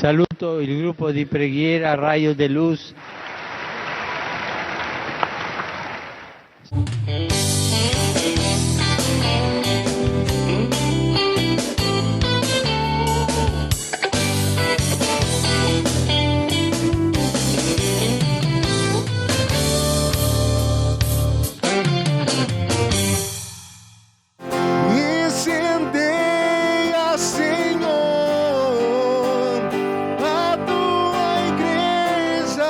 Saluto il gruppo di preghiera Raio de Luz. Incendeia, Senhor, a tua igreja.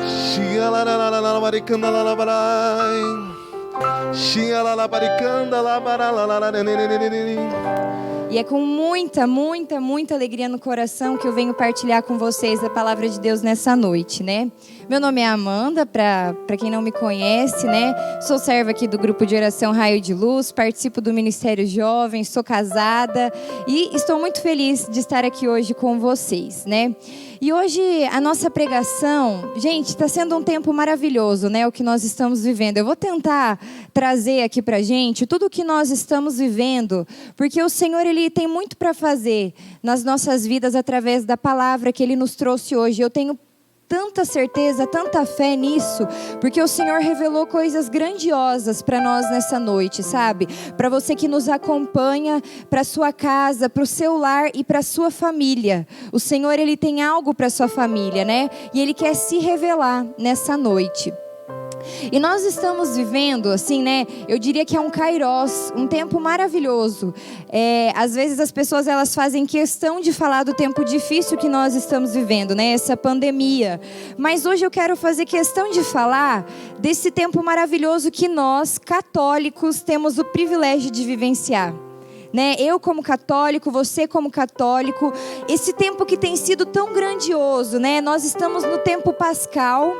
Xia la la la la la baricanda la la barai. Xia la la baricanda la bara la la la ne ne ne ne ne. E é com muita alegria no coração que eu venho partilhar com vocês a palavra de Deus nessa noite, né? Meu nome é Amanda, para quem não me conhece, né? Sou serva aqui do grupo de oração Raio de Luz, participo do Ministério Jovem, sou casada e estou muito feliz de estar aqui hoje com vocês, né? E hoje a nossa pregação, gente, está sendo um tempo maravilhoso, né? O que nós estamos vivendo. Eu vou tentar trazer aqui pra gente tudo o que nós estamos vivendo, porque o Senhor, Ele tem muito para fazer nas nossas vidas através da palavra que Ele nos trouxe hoje. Eu tenho tanta certeza, tanta fé nisso, porque o Senhor revelou coisas grandiosas para nós nessa noite, sabe? Para você que nos acompanha, para sua casa, para o seu lar e para sua família. O Senhor, Ele tem algo para sua família, né? E Ele quer se revelar nessa noite. E nós estamos vivendo, assim, né? Eu diria que é um kairos, um tempo maravilhoso. Às vezes as pessoas, elas fazem questão de falar do tempo difícil que nós estamos vivendo, né? Essa pandemia. Mas hoje eu quero fazer questão de falar desse tempo maravilhoso que nós, católicos, temos o privilégio de vivenciar. Né? Eu como católico, você como católico, esse tempo que tem sido tão grandioso, né? Nós estamos no tempo pascal.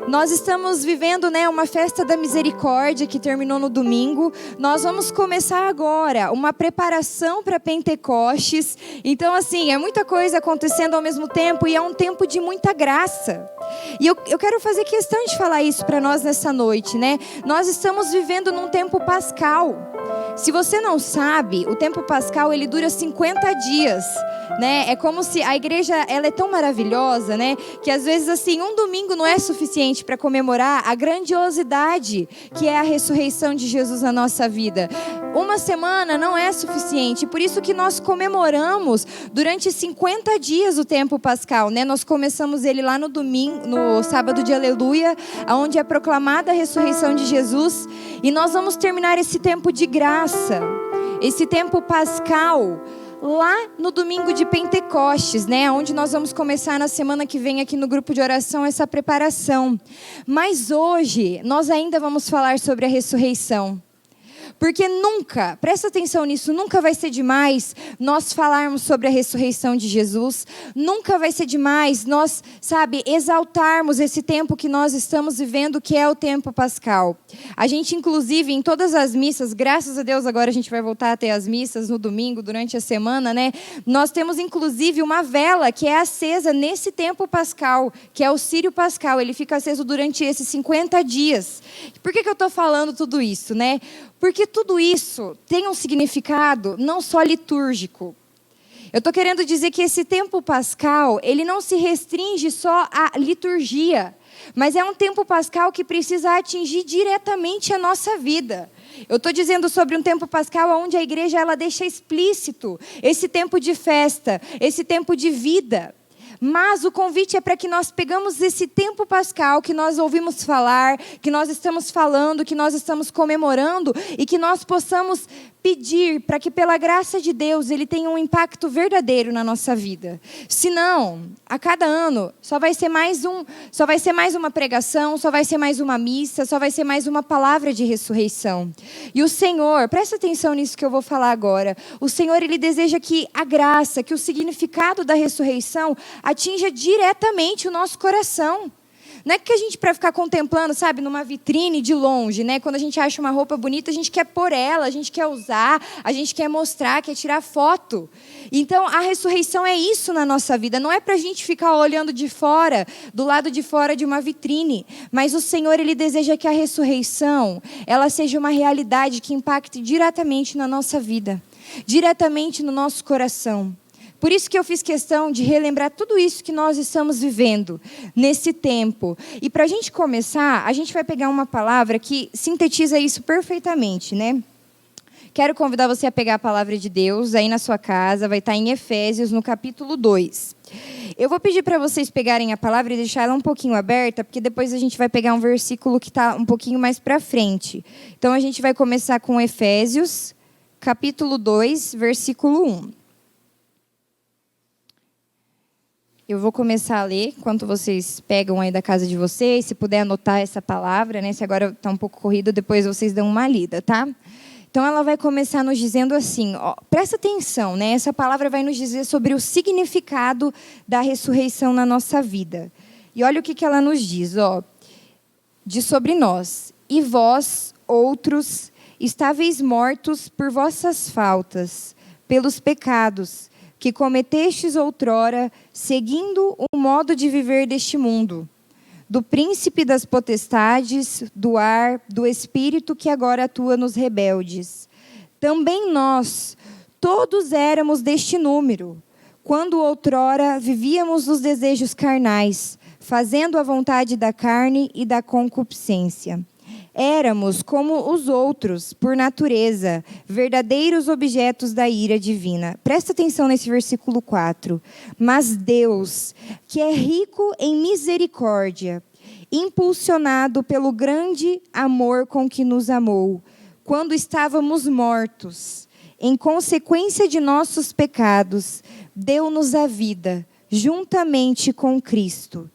Nós estamos vivendo, né, uma festa da misericórdia que terminou no domingo. Nós vamos começar agora uma preparação para Pentecostes. Então, assim, é muita coisa acontecendo ao mesmo tempo e é um tempo de muita graça. E eu quero fazer questão de falar isso para nós nessa noite, né? Nós estamos vivendo num tempo pascal. Se você não sabe, o tempo pascal, ele dura 50 dias, né? É como se a igreja, ela é tão maravilhosa, né? Que às vezes, assim, um domingo não é suficiente para comemorar a grandiosidade que é a ressurreição de Jesus na nossa vida. Uma semana não é suficiente, por isso que nós comemoramos durante 50 dias o tempo pascal, né? Nós começamos ele lá no domingo, no sábado de Aleluia, onde é proclamada a ressurreição de Jesus, e nós vamos terminar esse tempo de graça, esse tempo pascal, lá no domingo de Pentecostes, né? Onde nós vamos começar na semana que vem aqui no grupo de oração essa preparação. Mas hoje nós ainda vamos falar sobre a ressurreição. Porque nunca, presta atenção nisso, nunca vai ser demais nós falarmos sobre a ressurreição de Jesus. Nunca vai ser demais nós, sabe, exaltarmos esse tempo que nós estamos vivendo, que é o tempo pascal. A gente, inclusive, em todas as missas, graças a Deus, agora a gente vai voltar a ter as missas no domingo, durante a semana, né? Nós temos, inclusive, uma vela que é acesa nesse tempo pascal, que é o Círio Pascal. Ele fica aceso durante esses 50 dias. Por que eu estou falando tudo isso, né? Porque tudo isso tem um significado não só litúrgico. Eu estou querendo dizer que esse tempo pascal, ele não se restringe só à liturgia, mas é um tempo pascal que precisa atingir diretamente a nossa vida. Eu estou dizendo sobre um tempo pascal onde a igreja, ela deixa explícito esse tempo de festa, esse tempo de vida. Mas o convite é para que nós pegamos esse tempo pascal que nós ouvimos falar, que nós estamos falando, que nós estamos comemorando, e que nós possamos pedir para que, pela graça de Deus, ele tenha um impacto verdadeiro na nossa vida. Senão, a cada ano, só vai ser mais uma pregação, só vai ser mais uma missa, só vai ser mais uma palavra de ressurreição. E o Senhor, presta atenção nisso que eu vou falar agora, o Senhor, ele deseja que a graça, que o significado da ressurreição atinja diretamente o nosso coração. Não é que a gente, para ficar contemplando, sabe, numa vitrine de longe, né? Quando a gente acha uma roupa bonita, a gente quer pôr ela, a gente quer usar, a gente quer mostrar, quer tirar foto. Então, a ressurreição é isso na nossa vida. Não é para a gente ficar olhando de fora, do lado de fora de uma vitrine. Mas o Senhor, Ele deseja que a ressurreição, ela seja uma realidade que impacte diretamente na nossa vida, diretamente no nosso coração. Por isso que eu fiz questão de relembrar tudo isso que nós estamos vivendo nesse tempo. E para a gente começar, a gente vai pegar uma palavra que sintetiza isso perfeitamente, né? Quero convidar você a pegar a palavra de Deus aí na sua casa, vai estar em Efésios, no capítulo 2. Eu vou pedir para vocês pegarem a palavra e deixar ela um pouquinho aberta, porque depois a gente vai pegar um versículo que está um pouquinho mais para frente. Então, a gente vai começar com Efésios, capítulo 2, versículo 1. Eu vou começar a ler, enquanto vocês pegam aí da casa de vocês, se puder anotar essa palavra, né? Se agora está um pouco corrido, depois vocês dão uma lida, tá? Então, ela vai começar nos dizendo assim, ó, presta atenção, né? Essa palavra vai nos dizer sobre o significado da ressurreição na nossa vida. E olha o que ela nos diz, ó. Diz sobre nós: e vós, outros, estáveis mortos por vossas faltas, pelos pecados, que cometestes outrora, seguindo o modo de viver deste mundo, do príncipe das potestades, do ar, do espírito que agora atua nos rebeldes. Também nós, todos éramos deste número, quando outrora vivíamos nos desejos carnais, fazendo a vontade da carne e da concupiscência. Éramos como os outros, por natureza, verdadeiros objetos da ira divina. Presta atenção nesse versículo 4. Mas Deus, que é rico em misericórdia, impulsionado pelo grande amor com que nos amou, quando estávamos mortos, em consequência de nossos pecados, deu-nos a vida, juntamente com Cristo.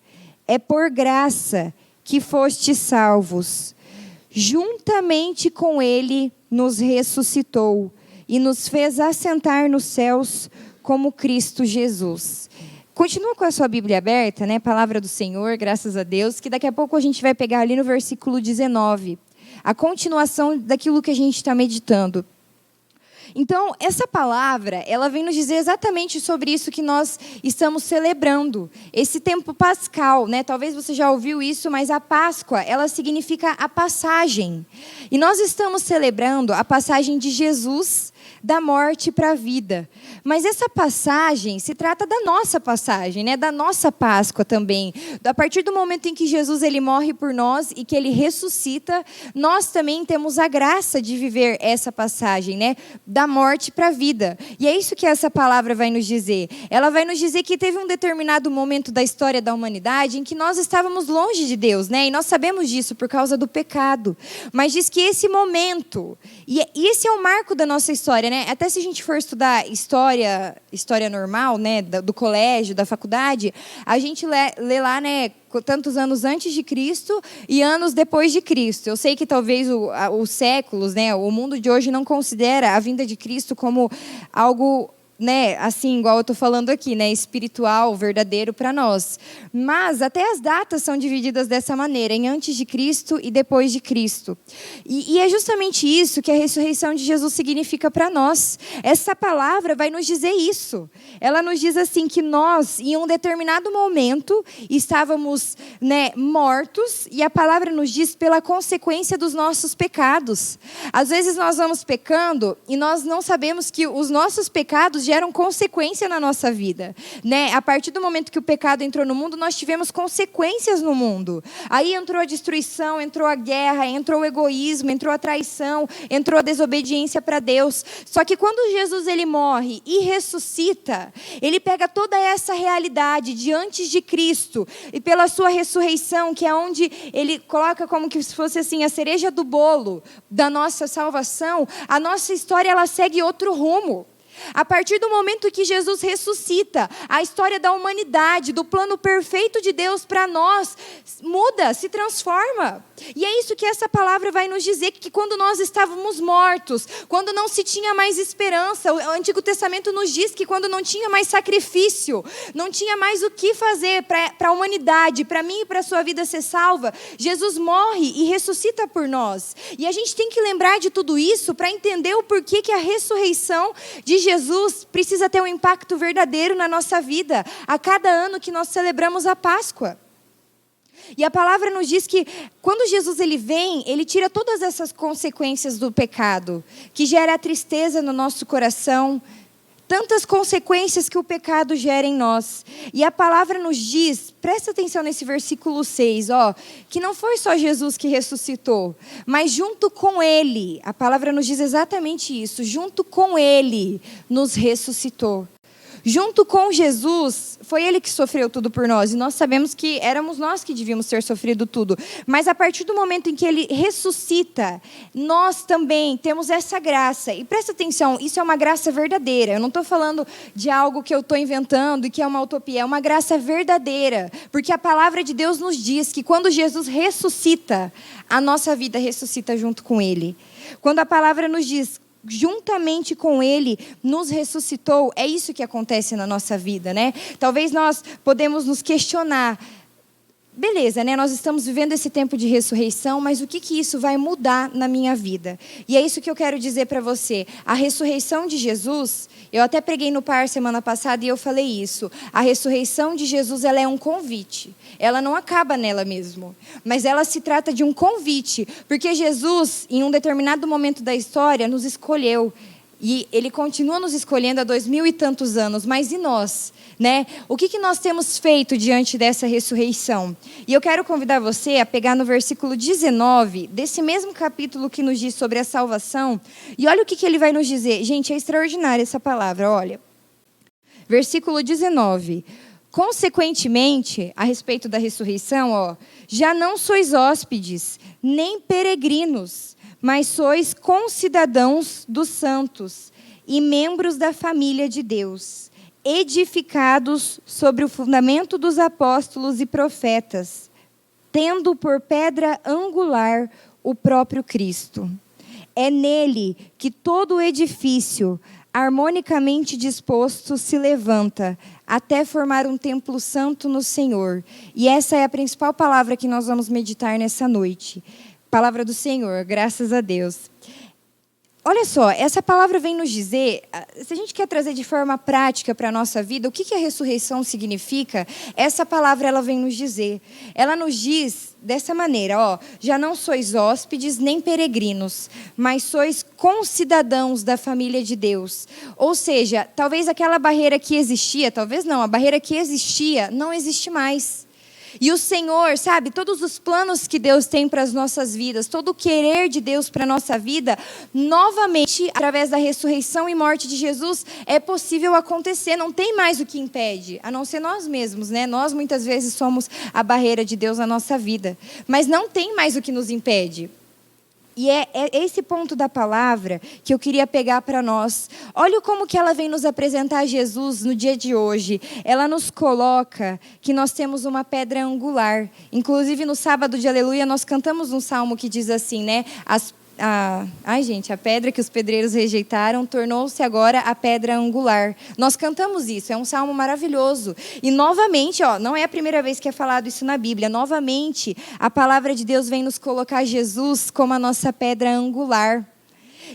É por graça que fostes salvos. Juntamente com Ele nos ressuscitou e nos fez assentar nos céus como Cristo Jesus. Continua com a sua Bíblia aberta, né? Palavra do Senhor, graças a Deus, que daqui a pouco a gente vai pegar ali no versículo 19, a continuação daquilo que a gente está meditando. Então, essa palavra, ela vem nos dizer exatamente sobre isso que nós estamos celebrando. Esse tempo pascal, né? Talvez você já ouviu isso, mas a Páscoa, ela significa a passagem. E nós estamos celebrando a passagem de Jesus da morte para a vida. Mas essa passagem se trata da nossa passagem, né? Da nossa Páscoa também. A partir do momento em que Jesus ele morre por nós e que ele ressuscita, nós também temos a graça de viver essa passagem, né? Da morte para a vida. E é isso que essa palavra vai nos dizer. Ela vai nos dizer que teve um determinado momento da história da humanidade em que nós estávamos longe de Deus, né? E nós sabemos disso por causa do pecado. Mas diz que esse momento, e esse é o marco da nossa história, né? Até se a gente for estudar história normal, né? Do colégio, da faculdade, a gente lê lá, né? Tantos anos antes de Cristo e anos depois de Cristo. Eu sei que talvez os séculos, né, o mundo de hoje não considera a vinda de Cristo como algo, né, assim, igual eu estou falando aqui, né, espiritual, verdadeiro para nós. Mas até as datas são divididas dessa maneira, em antes de Cristo e depois de Cristo. E é justamente isso que a ressurreição de Jesus significa para nós. Essa palavra vai nos dizer isso. Ela nos diz assim que nós, em um determinado momento, estávamos, né, mortos, e a palavra nos diz pela consequência dos nossos pecados. Às vezes nós vamos pecando e nós não sabemos que os nossos pecados geram consequência na nossa vida, né? A partir do momento que o pecado entrou no mundo, nós tivemos consequências no mundo. Aí entrou a destruição, entrou a guerra, entrou o egoísmo, entrou a traição, entrou a desobediência para Deus. Só que quando Jesus ele morre e ressuscita, ele pega toda essa realidade de antes de Cristo e pela sua ressurreição, que é onde ele coloca como que se fosse assim a cereja do bolo da nossa salvação, a nossa história ela segue outro rumo. A partir do momento que Jesus ressuscita, a história da humanidade, do plano perfeito de Deus para nós, muda, se transforma. E é isso que essa palavra vai nos dizer, que quando nós estávamos mortos, quando não se tinha mais esperança, o Antigo Testamento nos diz que quando não tinha mais sacrifício, não tinha mais o que fazer para a humanidade, para mim e para a sua vida ser salva, Jesus morre e ressuscita por nós. E a gente tem que lembrar de tudo isso para entender o porquê que a ressurreição de Jesus precisa ter um impacto verdadeiro na nossa vida, a cada ano que nós celebramos a Páscoa. E a palavra nos diz que quando Jesus ele vem, ele tira todas essas consequências do pecado, que gera a tristeza no nosso coração, tantas consequências que o pecado gera em nós. E a palavra nos diz, presta atenção nesse versículo 6, que não foi só Jesus que ressuscitou, mas junto com ele, a palavra nos diz exatamente isso, junto com ele nos ressuscitou. Junto com Jesus, foi ele que sofreu tudo por nós. E nós sabemos que éramos nós que devíamos ter sofrido tudo. Mas a partir do momento em que ele ressuscita, nós também temos essa graça. E presta atenção, isso é uma graça verdadeira. Eu não estou falando de algo que eu estou inventando e que é uma utopia. É uma graça verdadeira. Porque a palavra de Deus nos diz que quando Jesus ressuscita, a nossa vida ressuscita junto com ele. Quando a palavra nos diz juntamente com ele nos ressuscitou, é isso que acontece na nossa vida, né? Talvez nós podemos nos questionar, beleza, né? Nós estamos vivendo esse tempo de ressurreição, mas o que isso vai mudar na minha vida? E é isso que eu quero dizer para você. A ressurreição de Jesus, eu até preguei no PAR semana passada e eu falei isso. A ressurreição de Jesus, ela é um convite. Ela não acaba nela mesmo, mas ela se trata de um convite, porque Jesus, em um determinado momento da história, nos escolheu. E ele continua nos escolhendo há 2000 e tantos anos, mas e nós? Né? O que nós temos feito diante dessa ressurreição? E eu quero convidar você a pegar no versículo 19, desse mesmo capítulo que nos diz sobre a salvação, e olha o que ele vai nos dizer. Gente, é extraordinária essa palavra, olha. Versículo 19. Consequentemente, a respeito da ressurreição, já não sois hóspedes, nem peregrinos, mas sois concidadãos dos santos e membros da família de Deus, edificados sobre o fundamento dos apóstolos e profetas, tendo por pedra angular o próprio Cristo. É nele que todo o edifício, harmonicamente disposto, se levanta, até formar um templo santo no Senhor. E essa é a principal palavra que nós vamos meditar nessa noite. Palavra do Senhor, graças a Deus. Olha só, essa palavra vem nos dizer, se a gente quer trazer de forma prática para a nossa vida, o que a ressurreição significa, essa palavra ela vem nos dizer. Ela nos diz dessa maneira, já não sois hóspedes nem peregrinos, mas sois concidadãos da família de Deus. Ou seja, talvez aquela barreira que existia, talvez não, a barreira que existia não existe mais. E o Senhor, sabe, todos os planos que Deus tem para as nossas vidas, todo o querer de Deus para a nossa vida, novamente, através da ressurreição e morte de Jesus, é possível acontecer. Não tem mais o que impede, a não ser nós mesmos, né? Nós muitas vezes somos a barreira de Deus na nossa vida. Mas não tem mais o que nos impede. E é esse ponto da palavra que eu queria pegar para nós. Olha como que ela vem nos apresentar Jesus no dia de hoje. Ela nos coloca que nós temos uma pedra angular. Inclusive no sábado de Aleluia nós cantamos um salmo que diz assim, né? A pedra que os pedreiros rejeitaram tornou-se agora a pedra angular. Nós cantamos isso, é um salmo maravilhoso. E novamente, não é a primeira vez que é falado isso na Bíblia. Novamente, a palavra de Deus vem nos colocar Jesus como a nossa pedra angular.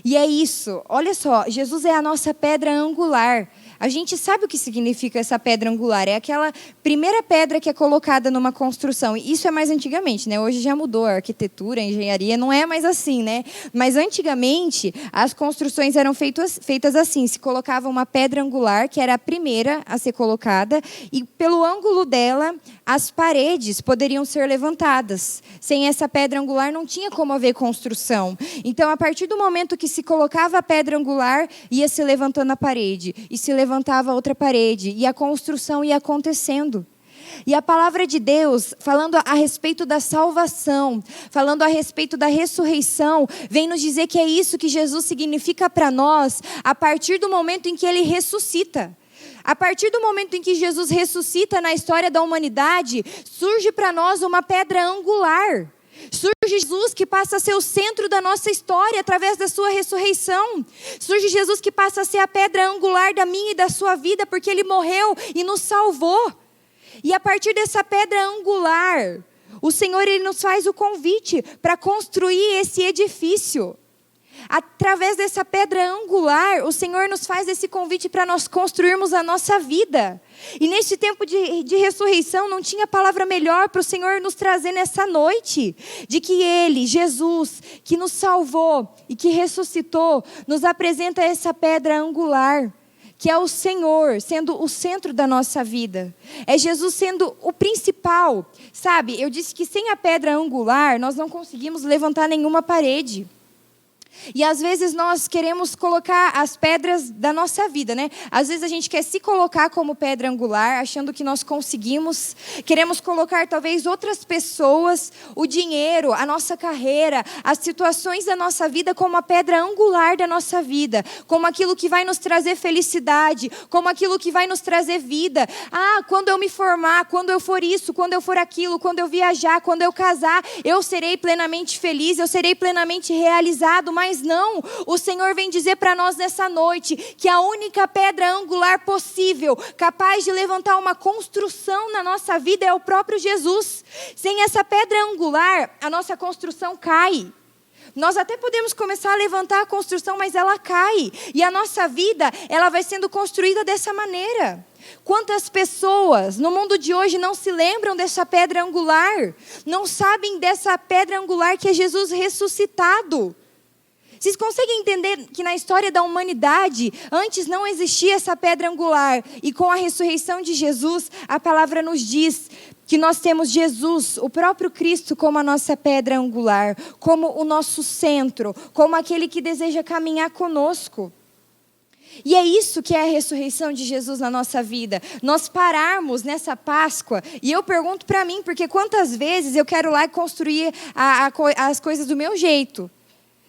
E é isso, olha só, Jesus é a nossa pedra angular. A gente sabe o que significa essa pedra angular. É aquela primeira pedra que é colocada numa construção. Isso é mais antigamente, né? Hoje já mudou a arquitetura, a engenharia, não é mais assim, né? Mas antigamente, as construções eram feitas assim. Se colocava uma pedra angular, que era a primeira a ser colocada, e pelo ângulo dela, as paredes poderiam ser levantadas. Sem essa pedra angular, não tinha como haver construção. Então, a partir do momento que se colocava a pedra angular, ia se levantando a parede, e se levantava outra parede, e a construção ia acontecendo. E a palavra de Deus, falando a respeito da salvação, falando a respeito da ressurreição, vem nos dizer que é isso que Jesus significa para nós, a partir do momento em que Ele ressuscita. A partir do momento em que Jesus ressuscita na história da humanidade, surge para nós uma pedra angular. Surge Jesus que passa a ser o centro da nossa história através da sua ressurreição. Surge Jesus que passa a ser a pedra angular da minha e da sua vida, porque Ele morreu e nos salvou. E a partir dessa pedra angular, o Senhor Ele nos faz o convite para construir esse edifício. Através dessa pedra angular, o Senhor nos faz esse convite para nós construirmos a nossa vida. E nesse tempo de ressurreição, não tinha palavra melhor para o Senhor nos trazer nessa noite. De que Ele, Jesus, que nos salvou e que ressuscitou, nos apresenta essa pedra angular. Que é o Senhor sendo o centro da nossa vida. É Jesus sendo o principal. Sabe, eu disse que sem a pedra angular, nós não conseguimos levantar nenhuma parede. E às vezes nós queremos colocar as pedras da nossa vida, né? Às vezes a gente quer se colocar como pedra angular, achando que nós conseguimos. Queremos colocar talvez outras pessoas, o dinheiro, a nossa carreira, as situações da nossa vida como a pedra angular da nossa vida. Como aquilo que vai nos trazer felicidade, como aquilo que vai nos trazer vida. Ah, quando eu me formar, quando eu for isso, quando eu for aquilo, quando eu viajar, quando eu casar, eu serei plenamente feliz, eu serei plenamente realizado, mas não, o Senhor vem dizer para nós nessa noite que a única pedra angular possível, capaz de levantar uma construção na nossa vida é o próprio Jesus. Sem essa pedra angular, a nossa construção cai. Nós até podemos começar a levantar a construção, mas ela cai. E a nossa vida, ela vai sendo construída dessa maneira. Quantas pessoas no mundo de hoje não se lembram dessa pedra angular? Não sabem dessa pedra angular que é Jesus ressuscitado. Vocês conseguem entender que na história da humanidade, antes não existia essa pedra angular, e com a ressurreição de Jesus, a palavra nos diz que nós temos Jesus, o próprio Cristo, como a nossa pedra angular, como o nosso centro, como aquele que deseja caminhar conosco. E é isso que é a ressurreição de Jesus na nossa vida. Nós pararmos nessa Páscoa, e eu pergunto para mim, porque quantas vezes eu quero lá construir as coisas do meu jeito.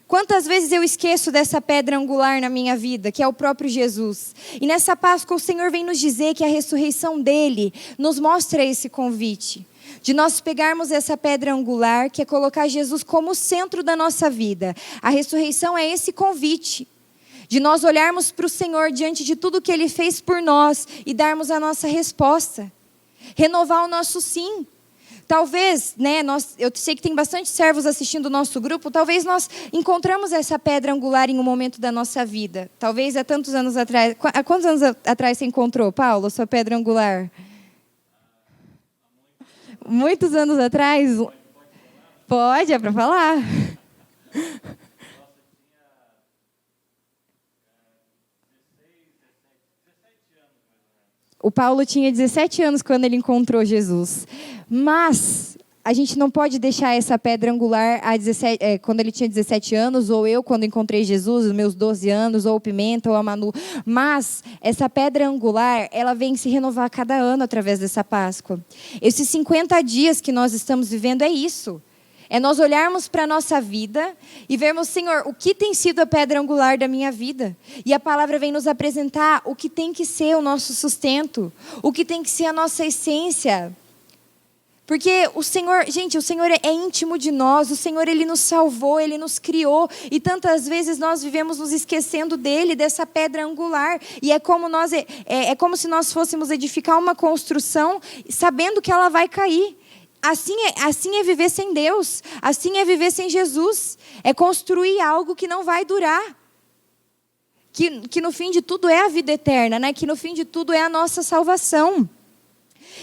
Quantas vezes eu esqueço dessa pedra angular na minha vida, que é o próprio Jesus. E nessa Páscoa o Senhor vem nos dizer que a ressurreição dele nos mostra esse convite. De nós pegarmos essa pedra angular, que é colocar Jesus como centro da nossa vida. A ressurreição é esse convite. De nós olharmos para o Senhor diante de tudo que Ele fez por nós e darmos a nossa resposta. Renovar o nosso sim. Talvez, né, eu sei que tem bastante servos assistindo o nosso grupo, talvez nós encontramos essa pedra angular em um momento da nossa vida. Talvez há tantos anos atrás. Há quantos anos atrás você encontrou, Paulo, sua pedra angular? Muitos anos atrás? Pode, é para falar. O Paulo tinha 17 anos quando ele encontrou Jesus. Mas a gente não pode deixar essa pedra angular quando ele tinha 17 anos, ou eu quando encontrei Jesus, os meus 12 anos, ou o Pimenta, ou a Manu. Mas essa pedra angular, ela vem se renovar a cada ano através dessa Páscoa. Esses 50 dias que nós estamos vivendo é isso. É nós olharmos para a nossa vida e vermos, Senhor, o que tem sido a pedra angular da minha vida. E a palavra vem nos apresentar o que tem que ser o nosso sustento, o que tem que ser a nossa essência. Porque o Senhor, gente, o Senhor é íntimo de nós, o Senhor Ele nos salvou, Ele nos criou. E tantas vezes nós vivemos nos esquecendo dEle, dessa pedra angular. E é como se nós fôssemos edificar uma construção sabendo que ela vai cair. Assim é viver sem Deus, assim é viver sem Jesus, é construir algo que não vai durar, que no fim de tudo é a vida eterna, né? Que no fim de tudo é a nossa salvação.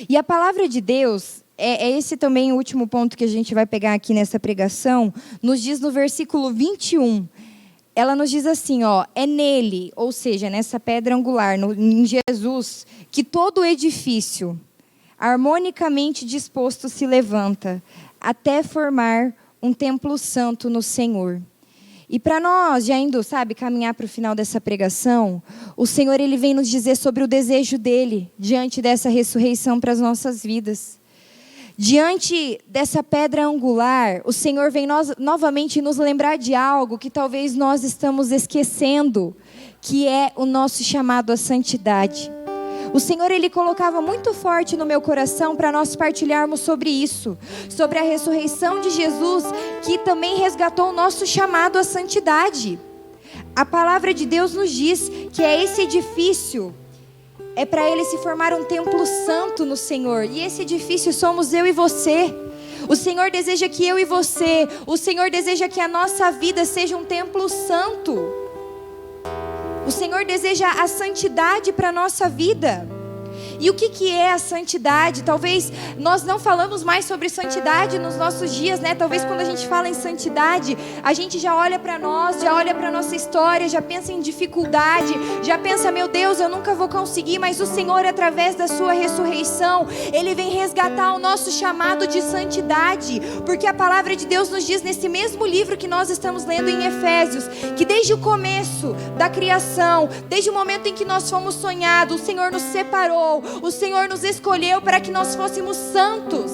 E a palavra de Deus, é esse também o último ponto que a gente vai pegar aqui nessa pregação, nos diz no versículo 21, ela nos diz assim, ó, é nele, ou seja, nessa pedra angular, em Jesus, que todo edifício harmonicamente disposto se levanta, até formar um templo santo no Senhor. E para nós, já indo, caminhar para o final dessa pregação, o Senhor, Ele vem nos dizer sobre o desejo dEle, diante dessa ressurreição para as nossas vidas. Diante dessa pedra angular, o Senhor vem novamente nos lembrar de algo que talvez nós estamos esquecendo, que é o nosso chamado à santidade. O Senhor, Ele colocava muito forte no meu coração para nós partilharmos sobre isso, sobre a ressurreição de Jesus, que também resgatou o nosso chamado à santidade. A palavra de Deus nos diz que esse edifício é para ele se formar um templo santo no Senhor, e esse edifício somos eu e você. O Senhor deseja que eu e você, o Senhor deseja que a nossa vida seja um templo santo. O Senhor deseja a santidade para a nossa vida. E o que é a santidade? Talvez nós não falamos mais sobre santidade nos nossos dias, né? Talvez quando a gente fala em santidade, a gente já olha para nós, já olha para a nossa história, já pensa em dificuldade, já pensa, meu Deus, eu nunca vou conseguir. Mas o Senhor, através da sua ressurreição, Ele vem resgatar o nosso chamado de santidade. Porque a palavra de Deus nos diz nesse mesmo livro que nós estamos lendo em Efésios, que desde o começo da criação, desde o momento em que nós fomos sonhados, o Senhor nos separou, o Senhor nos escolheu para que nós fôssemos santos.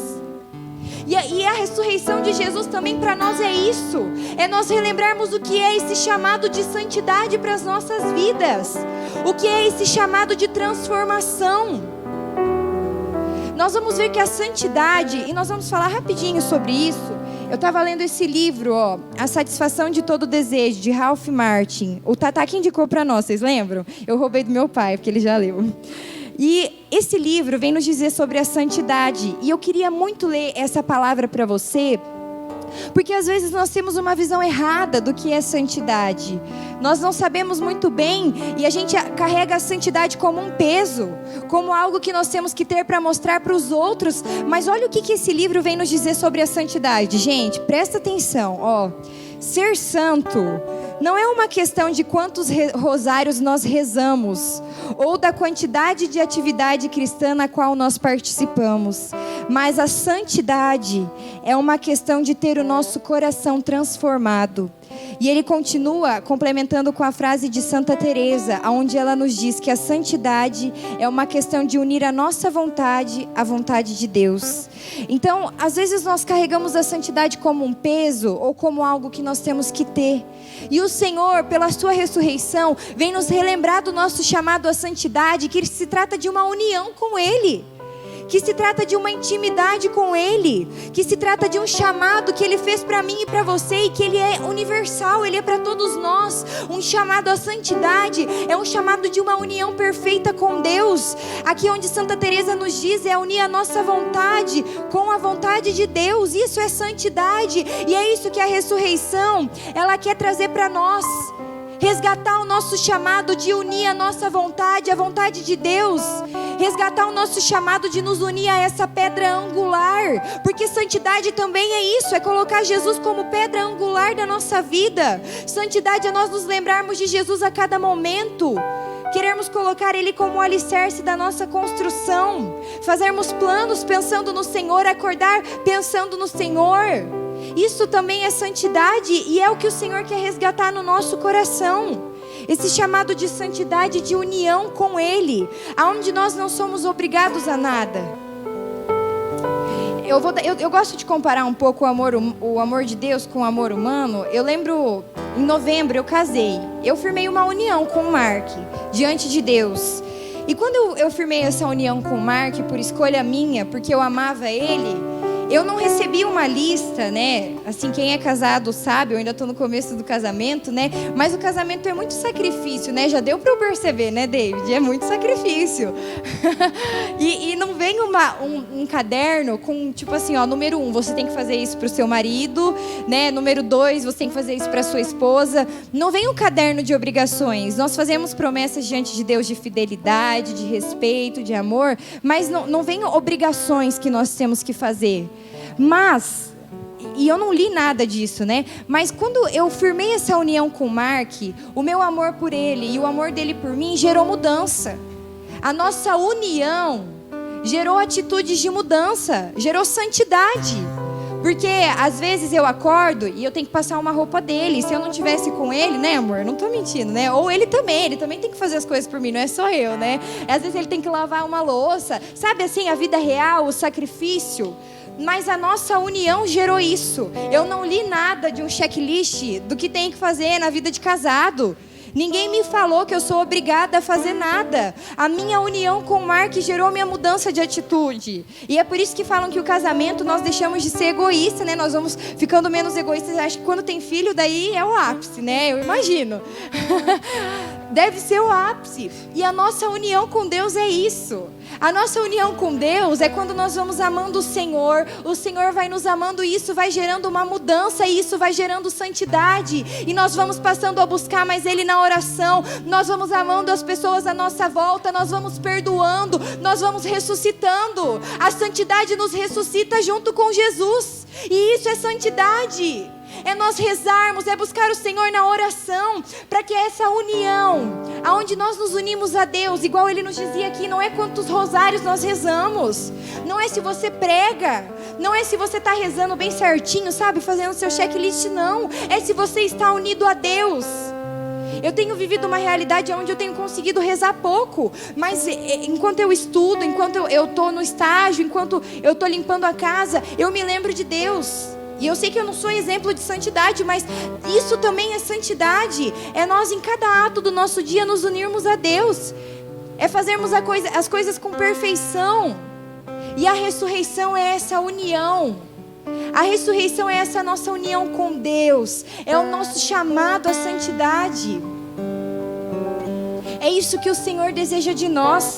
E a ressurreição de Jesus também para nós é isso. É nós relembrarmos o que é esse chamado de santidade para as nossas vidas. O que é esse chamado de transformação. Nós vamos ver que a santidade, e nós vamos falar rapidinho sobre isso. Eu estava lendo esse livro, A Satisfação de Todo Desejo, de Ralph Martin. O Tatá que indicou para nós, vocês lembram? Eu roubei do meu pai, porque ele já leu. E esse livro vem nos dizer sobre a santidade. E eu queria muito ler essa palavra para você, porque às vezes nós temos uma visão errada do que é santidade. Nós não sabemos muito bem e a gente carrega a santidade como um peso, como algo que nós temos que ter para mostrar para os outros. Mas olha o que esse livro vem nos dizer sobre a santidade. Gente, presta atenção, Ser santo não é uma questão de quantos rosários nós rezamos, ou da quantidade de atividade cristã na qual nós participamos. Mas a santidade é uma questão de ter o nosso coração transformado. E ele continua complementando com a frase de Santa Teresa, onde ela nos diz que a santidade é uma questão de unir a nossa vontade à vontade de Deus. Então, às vezes nós carregamos a santidade como um peso ou como algo que nós temos que ter. E o Senhor, pela sua ressurreição, vem nos relembrar do nosso chamado à santidade, que se trata de uma união com Ele, que se trata de uma intimidade com Ele, que se trata de um chamado que Ele fez para mim e para você, e que Ele é universal, Ele é para todos nós. Um chamado à santidade é um chamado de uma união perfeita com Deus. Aqui onde Santa Teresa nos diz é unir a nossa vontade com a vontade de Deus. Isso é santidade, e é isso que a ressurreição ela quer trazer para nós. Resgatar o nosso chamado de unir a nossa vontade à vontade de Deus. Resgatar o nosso chamado de nos unir a essa pedra angular. Porque santidade também é isso, é colocar Jesus como pedra angular da nossa vida. Santidade é nós nos lembrarmos de Jesus a cada momento. Queremos colocar Ele como o alicerce da nossa construção. Fazermos planos pensando no Senhor, acordar pensando no Senhor. Isso também é santidade, e é o que o Senhor quer resgatar no nosso coração. Esse chamado de santidade, de união com Ele, aonde nós não somos obrigados a nada. Eu gosto de comparar um pouco o amor de Deus com o amor humano. Eu lembro, em novembro eu casei. Eu firmei uma união com o Mark, diante de Deus. E quando eu firmei essa união com o Mark, por escolha minha, porque eu amava ele, eu não recebi uma lista, né? Assim, quem é casado sabe, eu ainda estou no começo do casamento, né? Mas o casamento é muito sacrifício, né? Já deu para eu perceber, né, David? É muito sacrifício. e não vem um caderno com, tipo assim, número 1, você tem que fazer isso para o seu marido, né? Número 2, você tem que fazer isso para sua esposa. Não vem um caderno de obrigações. Nós fazemos promessas diante de Deus de fidelidade, de respeito, de amor, mas não vem obrigações que nós temos que fazer. Mas, e eu não li nada disso, né? Mas quando eu firmei essa união com o Mark, o meu amor por ele e o amor dele por mim gerou mudança. A nossa união gerou atitudes de mudança, gerou santidade. Porque às vezes eu acordo e eu tenho que passar uma roupa dele. Se eu não tivesse com ele, né, amor? Não tô mentindo, né? Ou ele também tem que fazer as coisas por mim, não é só eu, né? Às vezes ele tem que lavar uma louça. Sabe assim, a vida real, o sacrifício. Mas a nossa união gerou isso. Eu não li nada de um checklist do que tem que fazer na vida de casado. Ninguém me falou que eu sou obrigada a fazer nada. A minha união com o Mark gerou minha mudança de atitude. E é por isso que falam que o casamento nós deixamos de ser egoísta, né? Nós vamos ficando menos egoístas. Acho que quando tem filho, daí é o ápice, né? Eu imagino. Deve ser o ápice. E a nossa união com Deus é isso. A nossa união com Deus é quando nós vamos amando o Senhor vai nos amando e isso vai gerando uma mudança e isso vai gerando santidade. E nós vamos passando a buscar mais Ele na oração, nós vamos amando as pessoas à nossa volta, nós vamos perdoando, nós vamos ressuscitando. A santidade nos ressuscita junto com Jesus. E isso é santidade. É nós rezarmos, é buscar o Senhor na oração, para que essa união, aonde nós nos unimos a Deus, igual Ele nos dizia aqui, não é quantos rosários nós rezamos, não é se você prega, não é se você está rezando bem certinho, sabe, fazendo seu checklist, não, é se você está unido a Deus. Eu tenho vivido uma realidade onde eu tenho conseguido rezar pouco, mas enquanto eu estudo, enquanto eu estou no estágio, enquanto eu estou limpando a casa, eu me lembro de Deus. E eu sei que eu não sou exemplo de santidade, mas isso também é santidade. É nós em cada ato do nosso dia nos unirmos a Deus. É fazermos as coisas com perfeição. E a ressurreição é essa união. A ressurreição é essa nossa união com Deus. É o nosso chamado à santidade. É isso que o Senhor deseja de nós.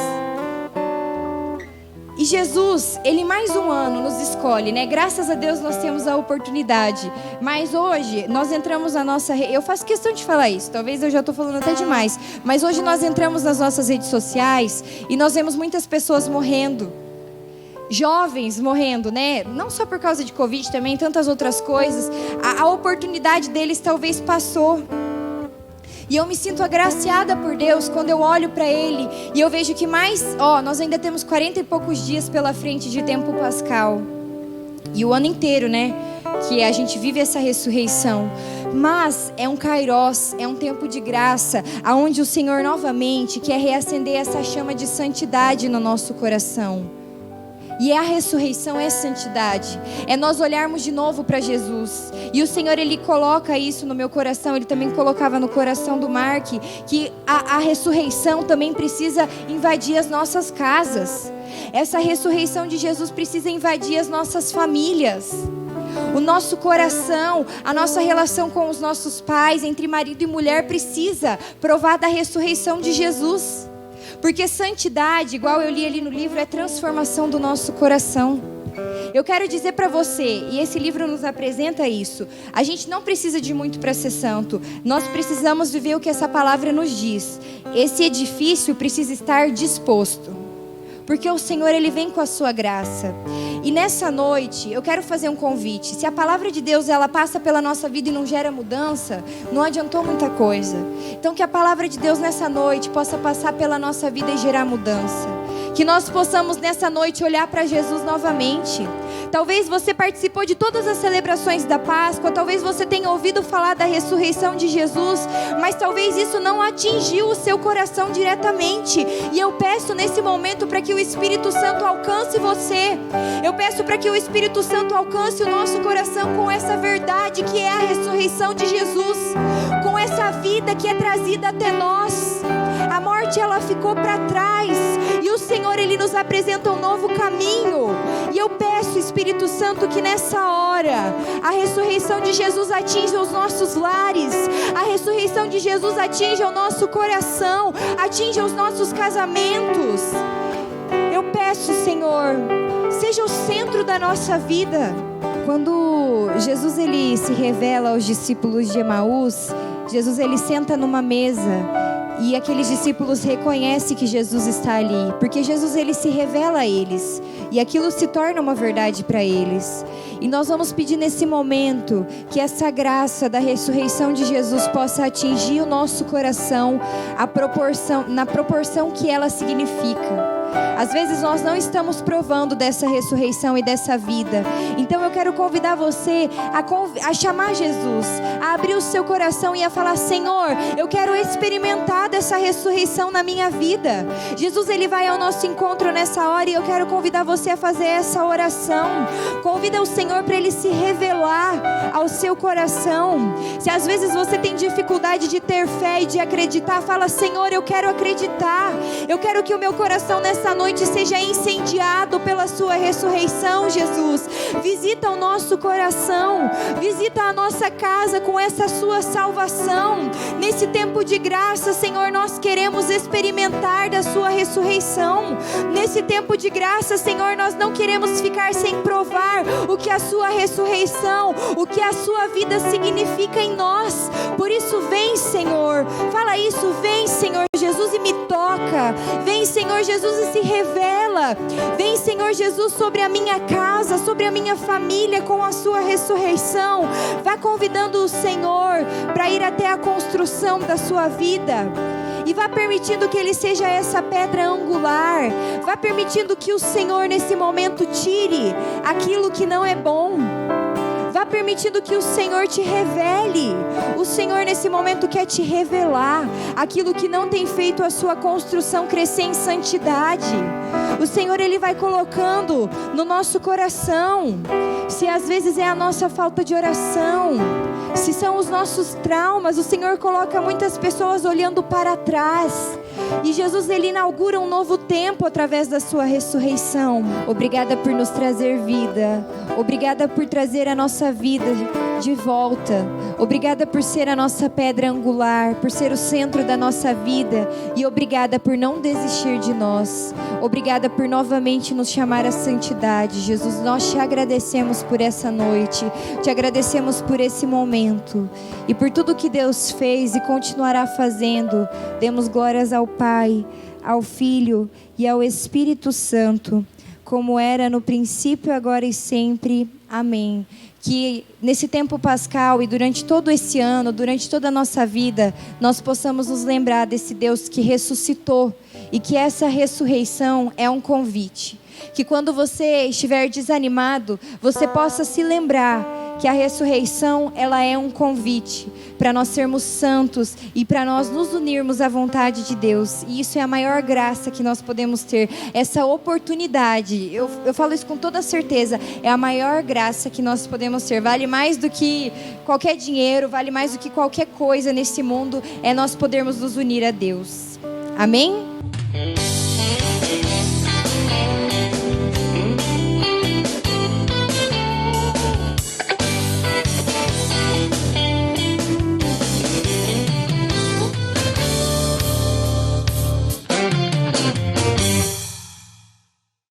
E Jesus, Ele mais um ano nos escolhe, né? Graças a Deus nós temos a oportunidade. Mas hoje nós entramos na nossa... Eu faço questão de falar isso, talvez eu já estou falando até demais. Mas hoje nós entramos nas nossas redes sociais e nós vemos muitas pessoas morrendo. Jovens morrendo, né? Não só por causa de Covid, também tantas outras coisas. A oportunidade deles talvez passou. E eu me sinto agraciada por Deus quando eu olho para Ele e eu vejo que nós ainda temos 40 e poucos dias pela frente de tempo pascal. E o ano inteiro, né? Que a gente vive essa ressurreição. Mas é um kairós, é um tempo de graça, aonde o Senhor novamente quer reacender essa chama de santidade no nosso coração. E a ressurreição é santidade. É nós olharmos de novo para Jesus. E o Senhor, Ele coloca isso no meu coração. Ele também colocava no coração do Mark. Que a ressurreição também precisa invadir as nossas casas. Essa ressurreição de Jesus precisa invadir as nossas famílias. O nosso coração, a nossa relação com os nossos pais, entre marido e mulher, precisa provar da ressurreição de Jesus. Porque santidade, igual eu li ali no livro, é transformação do nosso coração. Eu quero dizer para você, e esse livro nos apresenta isso, a gente não precisa de muito para ser santo. Nós precisamos viver o que essa palavra nos diz. Esse edifício precisa estar disposto. Porque o Senhor, Ele vem com a sua graça. E nessa noite, eu quero fazer um convite. Se a palavra de Deus, ela passa pela nossa vida e não gera mudança, não adiantou muita coisa. Então que a palavra de Deus nessa noite possa passar pela nossa vida e gerar mudança. Que nós possamos nessa noite olhar para Jesus novamente. Talvez você participou de todas as celebrações da Páscoa, talvez você tenha ouvido falar da ressurreição de Jesus, mas talvez isso não atingiu o seu coração diretamente. E eu peço nesse momento para que o Espírito Santo alcance você. Eu peço para que o Espírito Santo alcance o nosso coração com essa verdade que é a ressurreição de Jesus, com essa vida que é trazida até nós. A morte, ela ficou para trás e o Senhor, Ele nos apresenta um novo caminho. E eu peço, Espírito Santo, que nessa hora a ressurreição de Jesus atinja os nossos lares, a ressurreição de Jesus atinja o nosso coração, atinja os nossos casamentos. Eu peço, Senhor, seja o centro da nossa vida. Quando Jesus, Ele se revela aos discípulos de Emaús, Jesus, Ele senta numa mesa e aqueles discípulos reconhecem que Jesus está ali, porque Jesus, Ele se revela a eles e aquilo se torna uma verdade para eles. E nós vamos pedir nesse momento que essa graça da ressurreição de Jesus possa atingir o nosso coração na proporção que ela significa. Às vezes nós não estamos provando dessa ressurreição e dessa vida. Então eu quero convidar você a chamar Jesus, a abrir o seu coração e a falar: Senhor, eu quero experimentar dessa ressurreição na minha vida. Jesus, Ele vai ao nosso encontro nessa hora e eu quero convidar você a fazer essa oração. Convida o Senhor para Ele se revelar ao seu coração. Se às vezes você tem dificuldade de ter fé e de acreditar, fala: Senhor, eu quero acreditar. Eu quero que o meu coração nessa noite seja incendiado pela sua ressurreição, Jesus. Visita o nosso coração, visita a nossa casa com essa sua salvação. Nesse tempo de graça, Senhor, nós queremos experimentar da sua ressurreição. Nesse tempo de graça, Senhor, nós não queremos ficar sem provar o que a sua ressurreição, o que a sua vida significa em nós. Por isso, vem, Senhor, fala isso: vem, Senhor Jesus, e me toca. Vem, Senhor Jesus, e se revela. Vem, Senhor Jesus, sobre a minha casa, sobre a minha família, com a sua ressurreição. Vá convidando o Senhor para ir até a construção da sua vida. E vá permitindo que Ele seja essa pedra angular. Vá permitindo que o Senhor nesse momento tire aquilo que não é bom. Vá permitindo que o Senhor te revele. O Senhor nesse momento quer te revelar aquilo que não tem feito a sua construção crescer em santidade. O Senhor, Ele vai colocando no nosso coração. Se às vezes é a nossa falta de oração, se são os nossos traumas, o Senhor coloca muitas pessoas olhando para trás. E Jesus, Ele inaugura um novo tempo através da sua ressurreição. Obrigada por nos trazer vida. Obrigada por trazer a nossa vida de volta. Obrigada por ser a nossa pedra angular, por ser o centro da nossa vida. E obrigada por não desistir de nós. Obrigada por novamente nos chamar à santidade. Jesus, nós te agradecemos por essa noite. Te agradecemos por esse momento. E por tudo que Deus fez e continuará fazendo. Demos glórias ao Pai, ao Filho e ao Espírito Santo, como era no princípio, agora e sempre. Amém. Que nesse tempo pascal e durante todo esse ano, durante toda a nossa vida, nós possamos nos lembrar desse Deus que ressuscitou e que essa ressurreição é um convite. Que quando você estiver desanimado, você possa se lembrar que a ressurreição, ela é um convite para nós sermos santos e para nós nos unirmos à vontade de Deus. E isso é a maior graça que nós podemos ter, essa oportunidade. Eu falo isso com toda certeza, é a maior graça que nós podemos ter. Vale mais do que qualquer dinheiro, vale mais do que qualquer coisa nesse mundo, é nós podermos nos unir a Deus. Amém?